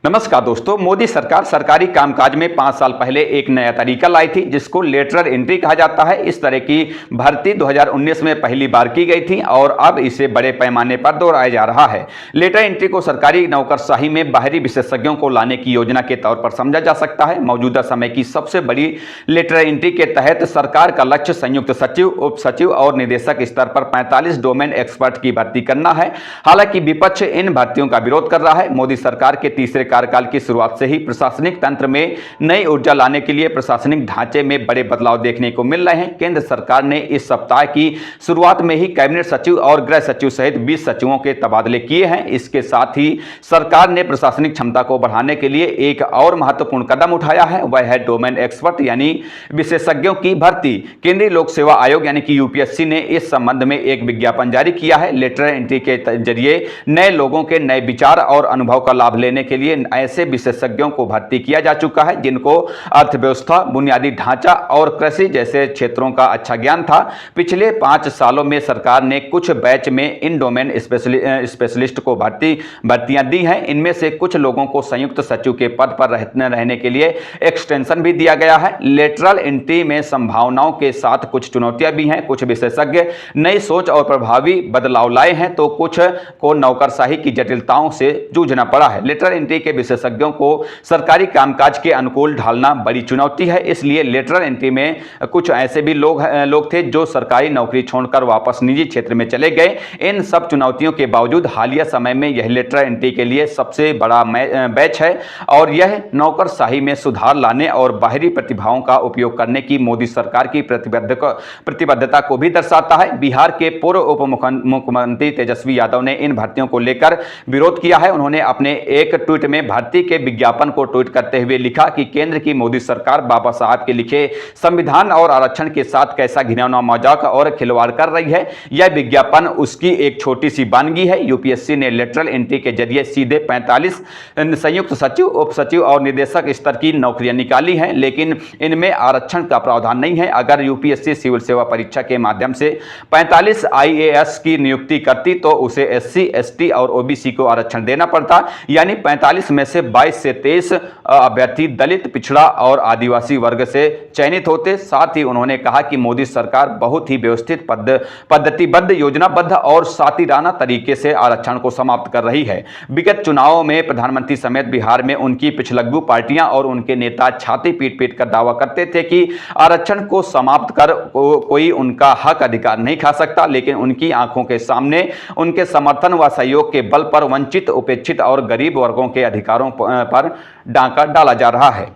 नमस्कार दोस्तों, मोदी सरकार सरकारी कामकाज में 5 साल पहले एक नया तरीका लाई थी जिसको लेटरल एंट्री कहा जाता है। इस तरह की भर्ती 2019 में पहली बार की गई थी और अब इसे बड़े पैमाने पर दोहराया जा रहा है। लेटरल एंट्री को सरकारी नौकरशाही में बाहरी विशेषज्ञों को लाने की योजना के तौर पर समझा जा सकता है। मौजूदा समय की सबसे बड़ी लेटरल एंट्री के तहत सरकार का लक्ष्य संयुक्त सचिव, उप सचिव और निदेशक स्तर पर 45 डोमेन एक्सपर्ट की भर्ती करना है। हालांकि विपक्ष इन भर्तियों का विरोध कर रहा है। मोदी सरकार के तीसरे कार्यकाल की शुरुआत से ही प्रशासनिक तंत्र में नई ऊर्जा लाने के लिए प्रशासनिक ढांचे में बड़े बदलाव देखने को मिल रहे हैं। केंद्र सरकार ने इस सप्ताह की शुरुआत में ही कैबिनेट सचिव और गृह सचिव सहित 20 सचिवों के तबादले किए हैं। इसके साथ ही सरकार ने प्रशासनिक क्षमता को बढ़ाने के लिए एक और महत्वपूर्ण कदम उठाया है, वह है डोमेन एक्सपर्ट यानी विशेषज्ञों की भर्ती। केंद्रीय लोक सेवा आयोग यानी कि यूपीएससी ने इस संबंध में एक विज्ञापन जारी किया है। लेटरल एंट्री के जरिए नए लोगों के नए विचार और अनुभव का लाभ लेने के लिए ऐसे विशेषज्ञों को भर्ती किया जा चुका है जिनको अर्थव्यवस्था, बुनियादी ढांचा और कृषि जैसे क्षेत्रों का अच्छा ज्ञान था। पिछले 5 सालों में सरकार ने कुछ बैच में इन डोमेन स्पेशलिस्ट को भर्तियां दी हैं। इनमें से कुछ लोगों को संयुक्त सचिव के पद पर रहने के लिए एक्सटेंशन भी दिया गया है। लेटरल एंट्री में संभावनाओं के साथ कुछ चुनौतियां भी हैं। कुछ विशेषज्ञ नई सोच और प्रभावी बदलाव लाए हैं तो कुछ को नौकरशाही की जटिलताओं से जूझना पड़ा है। लेटरल एंट्री के विशेषज्ञों को सरकारी कामकाज के अनुकूल ढालना बड़ी चुनौती है। इसलिए लेटरल एंट्री में कुछ ऐसे भी लोग थे जो सरकारी नौकरी छोड़कर वापस निजी क्षेत्र में चले गए। इन सब चुनौतियों के बावजूद हालिया समय में यह लेटरल एंट्री के लिए सबसे बड़ा बैच है और यह नौकरशाही में सुधार लाने और बाहरी प्रतिभाओं का उपयोग करने की मोदी सरकार की प्रतिबद्धता को भी दर्शाता है। बिहार के पूर्व उप मुख्यमंत्री तेजस्वी यादव ने इन भर्तियों को लेकर विरोध किया है। उन्होंने अपने एक ट्वीट में भर्ती के विज्ञापन को ट्वीट करते हुए लिखा कि केंद्र की मोदी सरकार बाबा साहब के लिखे संविधान और आरक्षण के साथ कैसा घिनौना मजाक और खिलवाड़ कर रही है। यह विज्ञापन उसकी एक छोटी सी वानगी है। यूपीएससी ने लेटरल एंट्री के जरिए सीधे 45 संयुक्त सचिव, उप सचिव और निदेशक स्तर की नौकरियां निकाली हैं, लेकिन इनमें आरक्षण का प्रावधान नहीं है। अगर यूपीएससी सिविल सेवा परीक्षा के माध्यम से 45 आईएएस की नियुक्ति करती तो उसे एससी, एसटी और ओबीसी को आरक्षण देना पड़ता, यानी 45 में से 22 से 23 अभ्यर्थी दलित, पिछड़ा और आदिवासी वर्ग से चयनित होते। साथ ही उन्होंने कहा कि मोदी सरकार बहुत ही व्यवस्थित, पद्धतिबद्ध, योजनाबद्ध और सातिराना तरीके से आरक्षण को समाप्त कर रही है। विगत चुनावों में प्रधानमंत्री समेत बिहार में उनकी पिछलग्गू पार्टियां और उनके नेता छाती पीट पीट कर दावा करते थे कि आरक्षण को समाप्त कर कोई उनका हक अधिकार नहीं खा सकता, लेकिन उनकी आंखों के सामने उनके समर्थन व सहयोग के बल पर वंचित, उपेक्षित और गरीब वर्गों के अधिकारों पर डांका डाला जा रहा है।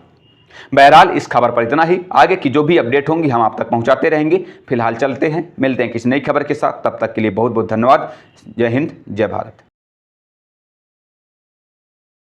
बहरहाल इस खबर पर इतना ही। आगे की जो भी अपडेट होंगी हम आप तक पहुंचाते रहेंगे। फिलहाल चलते हैं, मिलते हैं किसी नई खबर के साथ। तब तक के लिए बहुत बहुत धन्यवाद। जय हिंद, जय भारत।